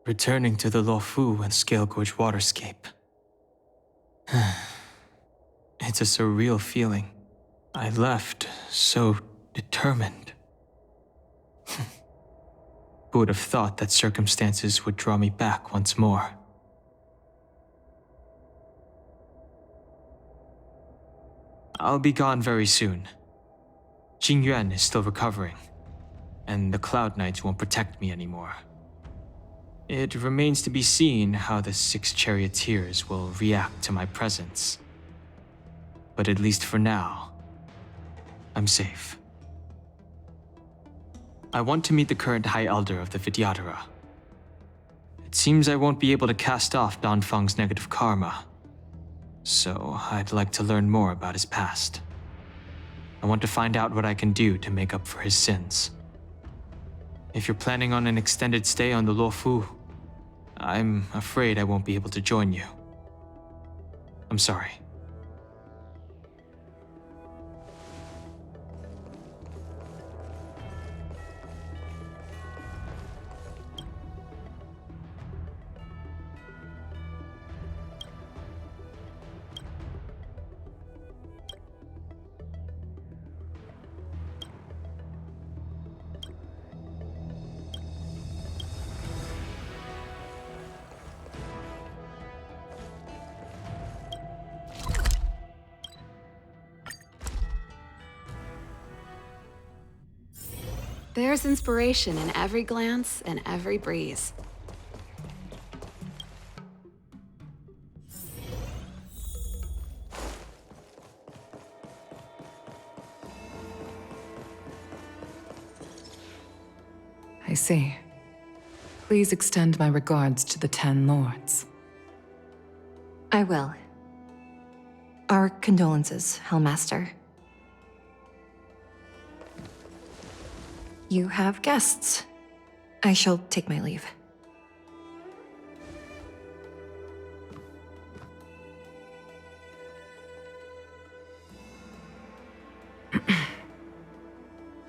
Returning to the Luofu and Scale Gorge waterscape. It's a surreal feeling. I left so determined. Who would have thought that circumstances would draw me back once more? I'll be gone very soon. Jingyuan is still recovering, and the Cloud Knights won't protect me anymore. It remains to be seen how the 6 charioteers will react to my presence. But at least for now, I'm safe. I want to meet the current High Elder of the Vidyadhara. It seems I won't be able to cast off Danfeng's negative karma, so I'd like to learn more about his past. I want to find out what I can do to make up for his sins. If you're planning on an extended stay on the Luofu, I'm afraid I won't be able to join you. I'm sorry. There's inspiration in every glance and every breeze. I see. Please extend my regards to the 10 lords. I will. Our condolences, Hellmaster. You have guests. I shall take my leave.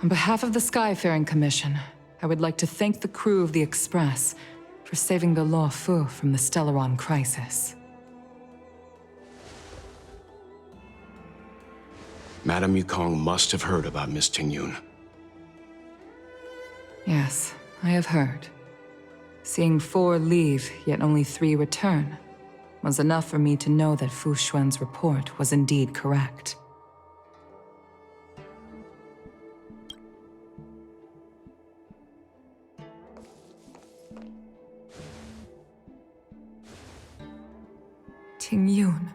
On behalf of the Skyfaring Commission, I would like to thank the crew of the Express for saving the Luofu from the Stellaron crisis. Madame Yukong must have heard about Miss Tingyun. Yes, I have heard. Seeing 4 leave, yet only 3 return, was enough for me to know that Fu Xuan's report was indeed correct. Tingyun.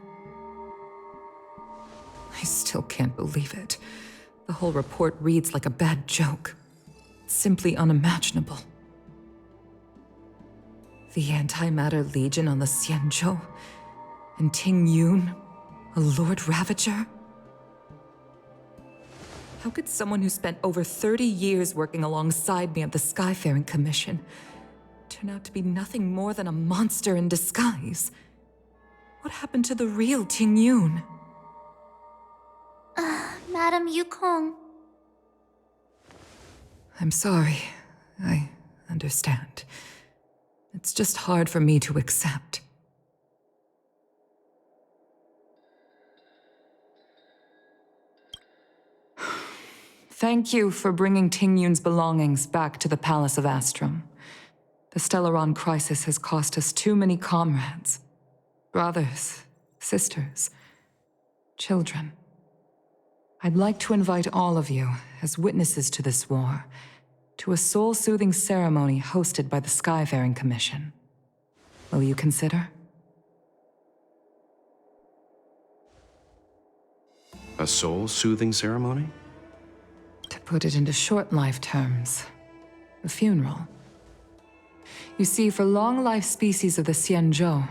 I still can't believe it. The whole report reads like a bad joke. Simply unimaginable. The Antimatter Legion on the Xianzhou, and Tingyun, a Lord Ravager? How could someone who spent over 30 years working alongside me at the Skyfaring Commission turn out to be nothing more than a monster in disguise? What happened to the real Tingyun? Madame Yukong. I'm sorry. I understand. It's just hard for me to accept. Thank you for bringing Tingyun's belongings back to the Palace of Astrum. The Stellaron crisis has cost us too many comrades. Brothers, sisters, children. I'd like to invite all of you, as witnesses to this war, to a soul-soothing ceremony hosted by the Skyfaring Commission. Will you consider? A soul-soothing ceremony? To put it into short life terms, a funeral. You see, for long-life species of the Xianzhou,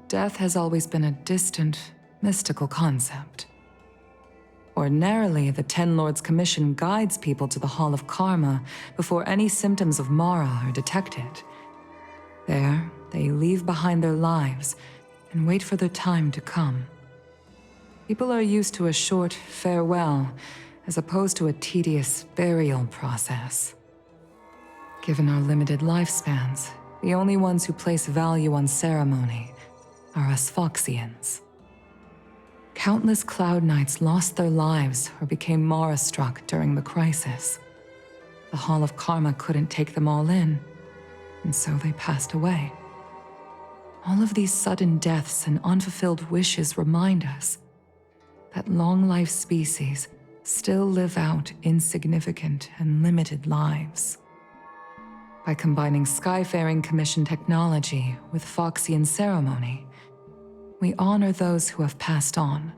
death has always been a distant, mystical concept. Ordinarily, the Ten Lords Commission guides people to the Hall of Karma before any symptoms of Mara are detected. There, they leave behind their lives and wait for their time to come. People are used to a short farewell as opposed to a tedious burial process. Given our limited lifespans, The only ones who place value on ceremony are us Foxians. Countless Cloud Knights lost their lives or became Mara-struck during the crisis. The Hall of Karma couldn't take them all in, and so they passed away. All of these sudden deaths and unfulfilled wishes remind us that long-life species still live out insignificant and limited lives. By combining Skyfaring Commission technology with Foxian ceremony, we honor those who have passed on.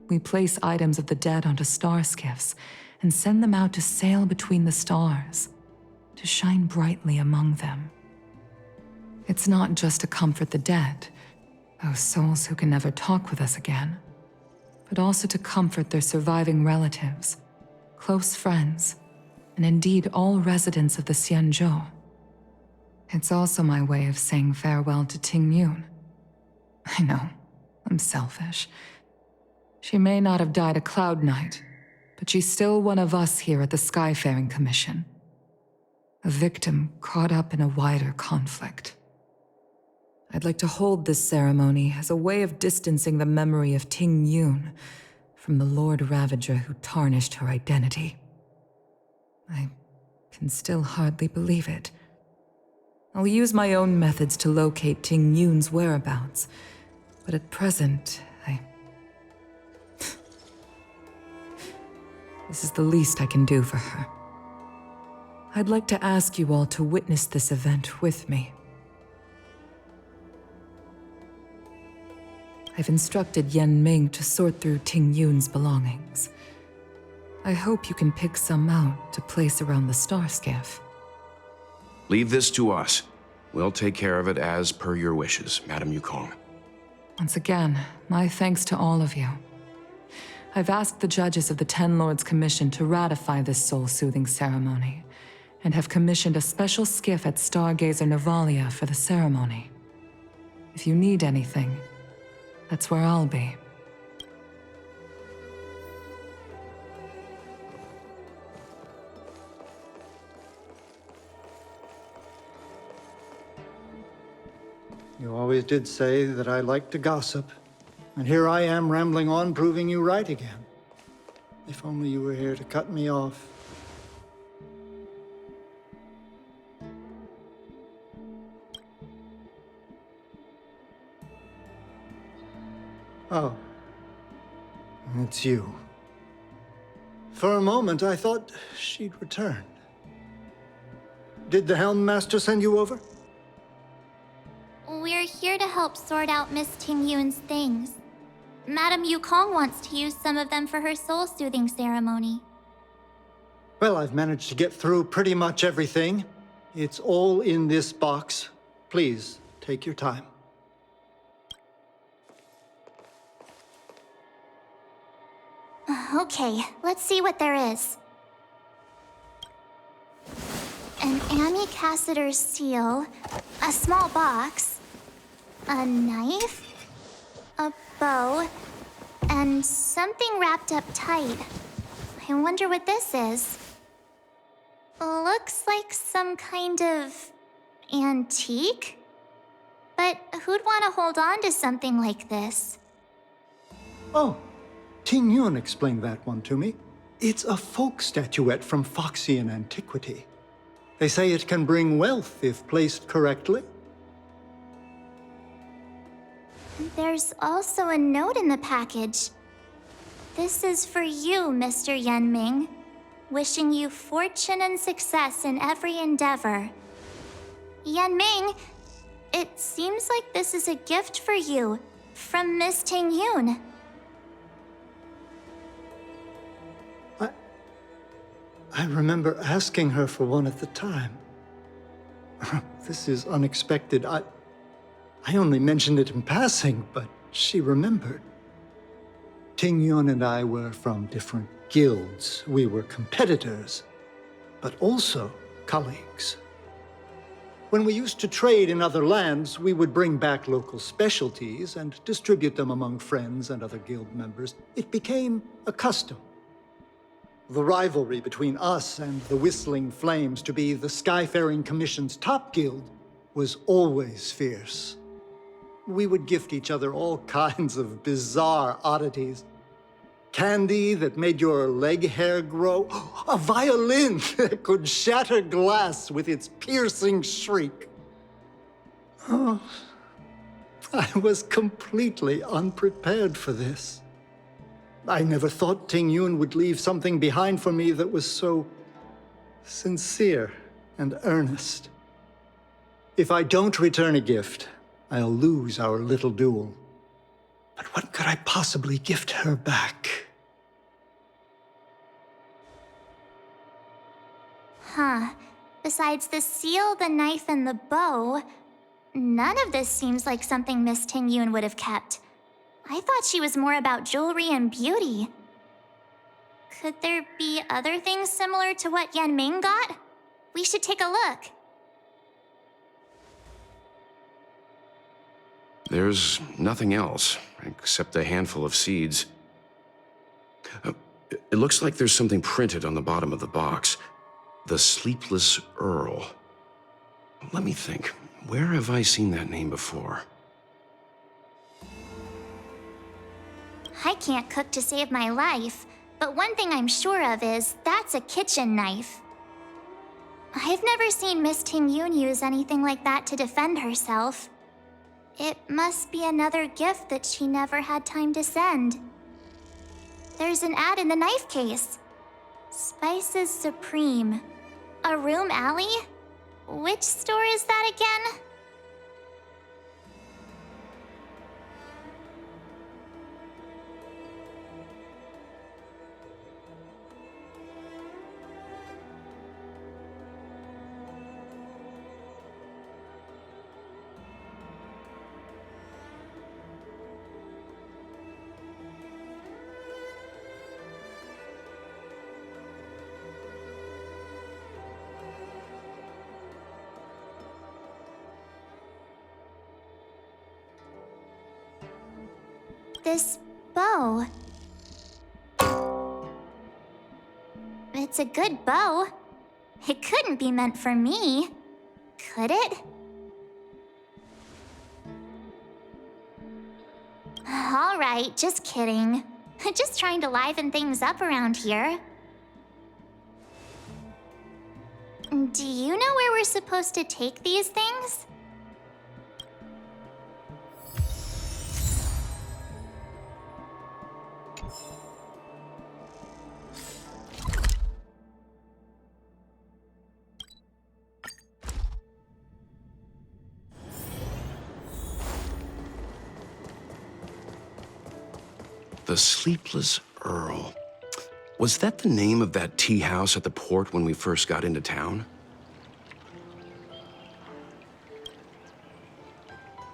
We place items of the dead onto star skiffs and send them out to sail between the stars, to shine brightly among them. It's not just to comfort the dead, those souls who can never talk with us again, but also to comfort their surviving relatives, close friends, and indeed all residents of the Xianzhou. It's also my way of saying farewell to Ting Yun. I know, I'm selfish. She may not have died a Cloud Knight, but she's still one of us here at the Skyfaring Commission. A victim caught up in a wider conflict. I'd like to hold this ceremony as a way of distancing the memory of Ting Yun from the Lord Ravager who tarnished her identity. I can still hardly believe it. I'll use my own methods to locate Ting Yun's whereabouts, but at present, This is the least I can do for her. I'd like to ask you all to witness this event with me. I've instructed Yan Ming to sort through Ting Yun's belongings. I hope you can pick some out to place around the star skiff. Leave this to us. We'll take care of it as per your wishes, Madame Yukong. Once again, my thanks to all of you. I've asked the judges of the Ten Lords Commission to ratify this soul-soothing ceremony, and have commissioned a special skiff at Stargazer Navalia for the ceremony. If you need anything, that's where I'll be. You always did say that I like to gossip. And here I am rambling on, proving you right again. If only you were here to cut me off. Oh. It's you. For a moment, I thought she'd returned. Did the Helm Master send you over? We're here to help sort out Miss Ting Yun's things. Madame Yukong wants to use some of them for her soul-soothing ceremony. Well, I've managed to get through pretty much everything. It's all in this box. Please, take your time. Okay, let's see what there is. An Ami Cassiter's seal, a small box, a knife, a bow, and something wrapped up tight. I wonder what this is. Looks like some kind of antique? But who'd want to hold on to something like this? Oh, Ting Yun explained that one to me. It's a folk statuette from Foxian antiquity. They say it can bring wealth if placed correctly. There's also a note in the package. This is for you, Mr. Yan Ming. Wishing you fortune and success in every endeavor. Yan Ming, it seems like this is a gift for you from Miss Ting Yun. I remember asking her for one at the time. This is unexpected. I only mentioned it in passing, but she remembered. Ting Yun and I were from different guilds. We were competitors, but also colleagues. When we used to trade in other lands, we would bring back local specialties and distribute them among friends and other guild members. It became a custom. The rivalry between us and the Whistling Flames to be the Skyfaring Commission's top guild was always fierce. We would gift each other all kinds of bizarre oddities. Candy that made your leg hair grow. A violin that could shatter glass with its piercing shriek. Oh, I was completely unprepared for this. I never thought Ting Yun would leave something behind for me that was so sincere and earnest. If I don't return a gift, I'll lose our little duel. But what could I possibly gift her back? Huh. Besides the seal, the knife, and the bow, none of this seems like something Miss Ting Yun would have kept. I thought she was more about jewelry and beauty. Could there be other things similar to what Yan Ming got? We should take a look. There's nothing else, except a handful of seeds. It looks like there's something printed on the bottom of the box. The Sleepless Earl. Let me think. Where have I seen that name before? I can't cook to save my life, but one thing I'm sure of is that's a kitchen knife. I've never seen Miss Ting Yun use anything like that to defend herself. It must be another gift that she never had time to send. There's an ad in the knife case. Spices Supreme. A room alley? Which store is that again? This bow. It's a good bow. It couldn't be meant for me, could it? All right, just kidding. Just trying to liven things up around here. Do you know where we're supposed to take these things? The Sleepless Earl. Was that the name of that tea house at the port when we first got into town?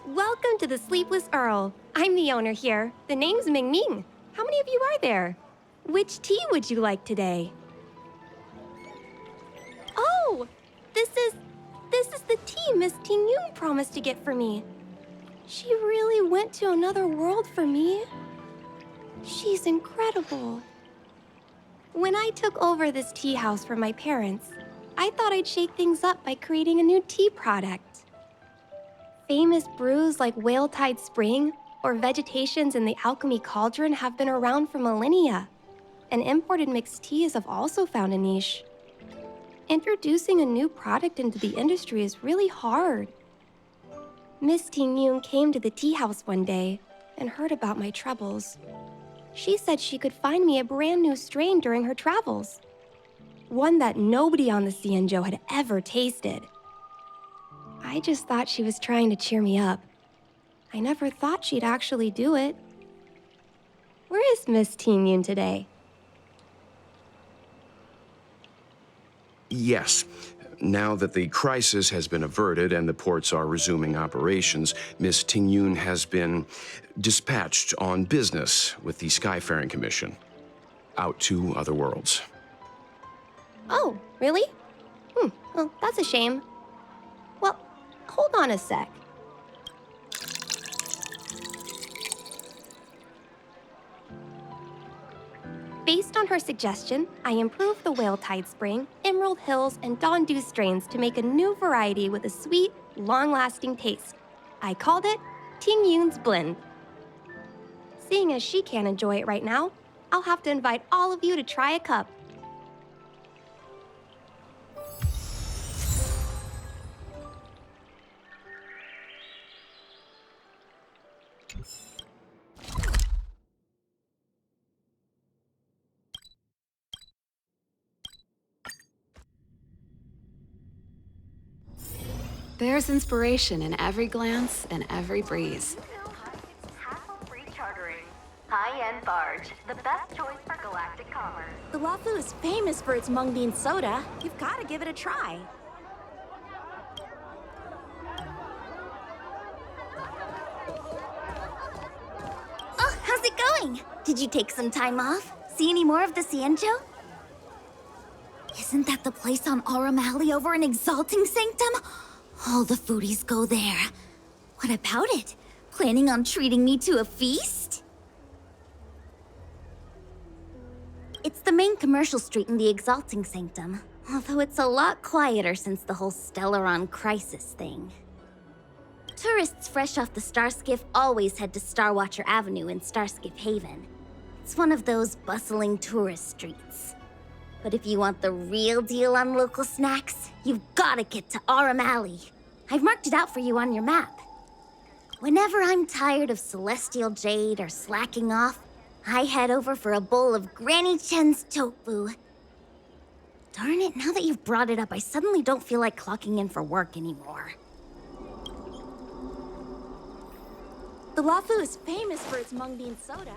Welcome to the Sleepless Earl. I'm the owner here. The name's Ming Ming. How many of you are there? Which tea would you like today? Oh, this is the tea Miss Ting Yun promised to get for me. She really went to another world for me. She's incredible. When I took over this tea house from my parents, I thought I'd shake things up by creating a new tea product. Famous brews like Whale Tide Spring or Vegetations in the Alchemy Cauldron have been around for millennia, and imported mixed teas have also found a niche. Introducing a new product into the industry is really hard. Miss Ting Yun came to the tea house one day and heard about my troubles. She said she could find me a brand new strain during her travels. One that nobody on the Xianzhou had ever tasted. I just thought she was trying to cheer me up. I never thought she'd actually do it. Where is Miss Ting Yun today? Yes. Now that the crisis has been averted and the ports are resuming operations, Miss Ting Yun has been dispatched on business with the Skyfaring Commission, out to other worlds. Oh, really? Well, that's a shame. Well, hold on a sec. Based on her suggestion, I improved the Whale Tide Spring, Emerald Hills, and Dawn Dew strains to make a new variety with a sweet, long-lasting taste. I called it Ting Yun's Blend. Seeing as she can't enjoy it right now, I'll have to invite all of you to try a cup. There's inspiration in every glance and every breeze. Hassle-free chartering. High-end barge. The best choice for galactic commerce. The Wafu is famous for its mung bean soda. You've got to give it a try. Oh, how's it going? Did you take some time off? See any more of the Cienjo? Isn't that the place on Aurum Alley over in Exalting Sanctum? All the foodies go there. What about it? Planning on treating me to a feast? It's the main commercial street in the Exalting Sanctum, although it's a lot quieter since the whole Stellaron crisis thing. Tourists fresh off the Starskiff always head to Starwatcher Avenue in Starskiff Haven. It's one of those bustling tourist streets. But if you want the real deal on local snacks, you've gotta get to Aurum Alley. I've marked it out for you on your map. Whenever I'm tired of Celestial Jade or slacking off, I head over for a bowl of Granny Chen's tofu. Darn it, now that you've brought it up, I suddenly don't feel like clocking in for work anymore. The Wafu is famous for its mung bean soda.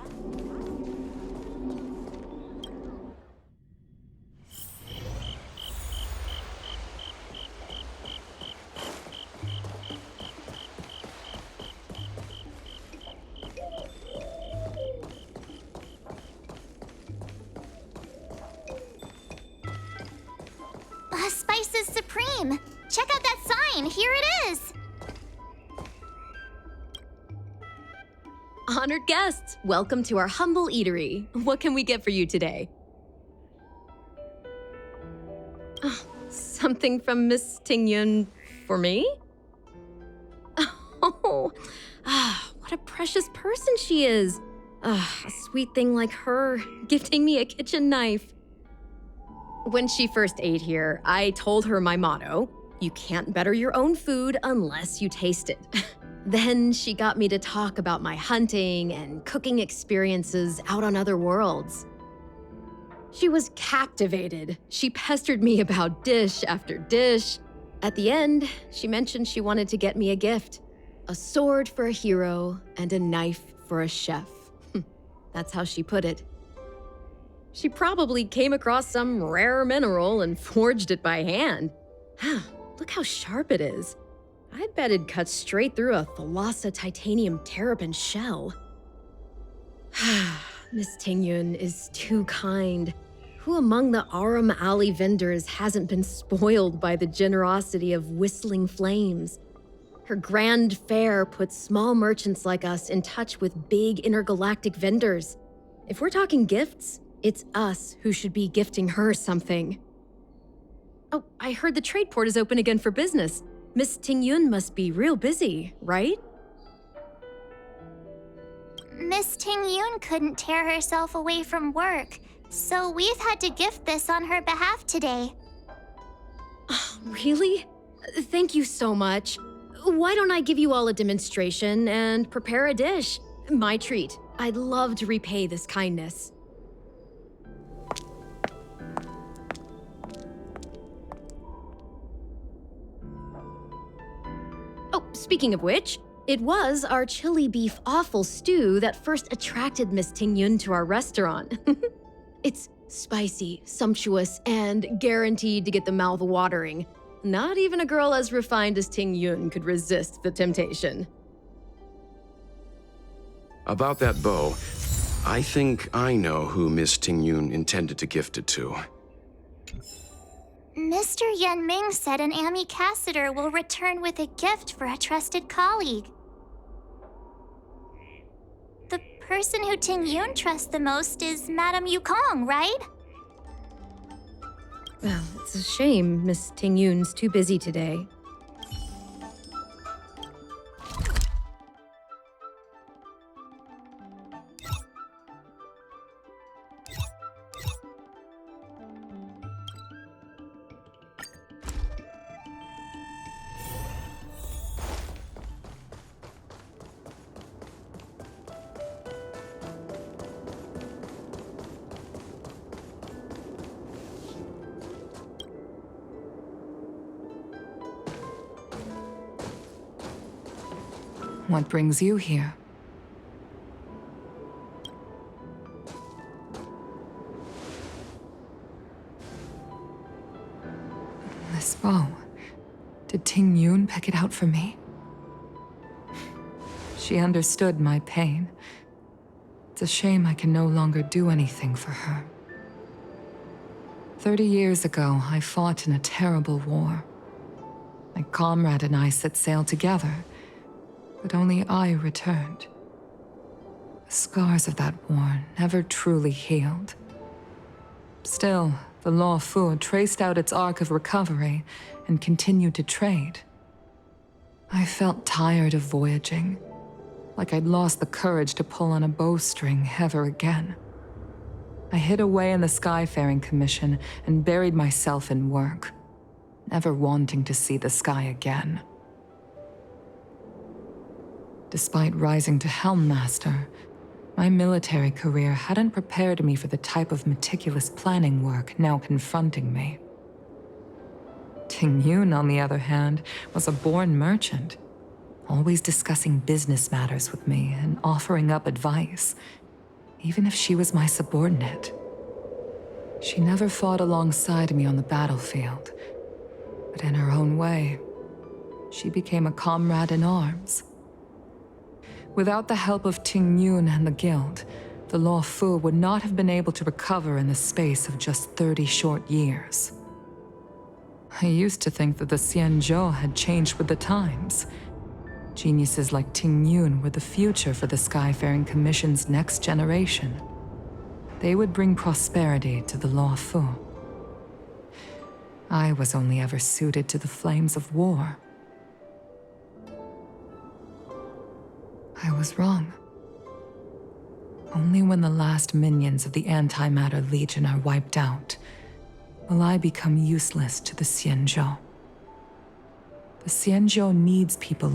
Spices Supreme! Check out that sign! Here it is! Honored guests, welcome to our humble eatery. What can we get for you today? Something from Miss Tingyun for me? Oh, what a precious person she is. A sweet thing like her, gifting me a kitchen knife. When she first ate here, I told her my motto, you can't better your own food unless you taste it. Then she got me to talk about my hunting and cooking experiences out on other worlds. She was captivated. She pestered me about dish after dish. At the end, she mentioned she wanted to get me a gift. A sword for a hero and a knife for a chef. That's how she put it. She probably came across some rare mineral and forged it by hand. Look how sharp it is. I'd bet it'd cut straight through a Thalassa titanium terrapin shell. Miss Tingyun is too kind. Who among the Aurum Alley vendors hasn't been spoiled by the generosity of whistling flames? Her grand fare puts small merchants like us in touch with big intergalactic vendors. If we're talking gifts, it's us who should be gifting her something. Oh, I heard the trade port is open again for business. Miss Tingyun must be real busy, right? Miss Tingyun couldn't tear herself away from work, so we've had to gift this on her behalf today. Really? Thank you so much. Why don't I give you all a demonstration and prepare a dish? My treat. I'd love to repay this kindness. Oh, speaking of which, it was our chili beef offal stew that first attracted Miss Tingyun to our restaurant. It's spicy, sumptuous, and guaranteed to get the mouth watering. Not even a girl as refined as Tingyun could resist the temptation. About that bow, I think I know who Miss Tingyun intended to gift it to. Mr. Yen Ming said an ambassador will return with a gift for a trusted colleague. The person who Ting Yun trusts the most is Madame Yukong, right? Well, it's a shame Miss Ting Yun's too busy today. What brings you here? This bow. Did Ting Yun pick it out for me? She understood my pain. It's a shame I can no longer do anything for her. 30 years ago, I fought in a terrible war. My comrade and I set sail together, but only I returned. The scars of that war never truly healed. Still, the Law Fu traced out its arc of recovery and continued to trade. I felt tired of voyaging, like I'd lost the courage to pull on a bowstring ever again. I hid away in the Skyfaring Commission and buried myself in work, never wanting to see the sky again. Despite rising to Helm Master, my military career hadn't prepared me for the type of meticulous planning work now confronting me. Ting Yun, on the other hand, was a born merchant, always discussing business matters with me and offering up advice, even if she was my subordinate. She never fought alongside me on the battlefield, but in her own way, she became a comrade in arms. Without the help of Ting Yun and the Guild, the Law Fu would not have been able to recover in the space of just 30 short years. I used to think that the Xianzhou had changed with the times. Geniuses like Ting Yun were the future for the Skyfaring Commission's next generation. They would bring prosperity to the Law Fu. I was only ever suited to the flames of war. I was wrong. Only when the last minions of the Antimatter Legion are wiped out will I become useless to the Xianzhou. The Xianzhou needs people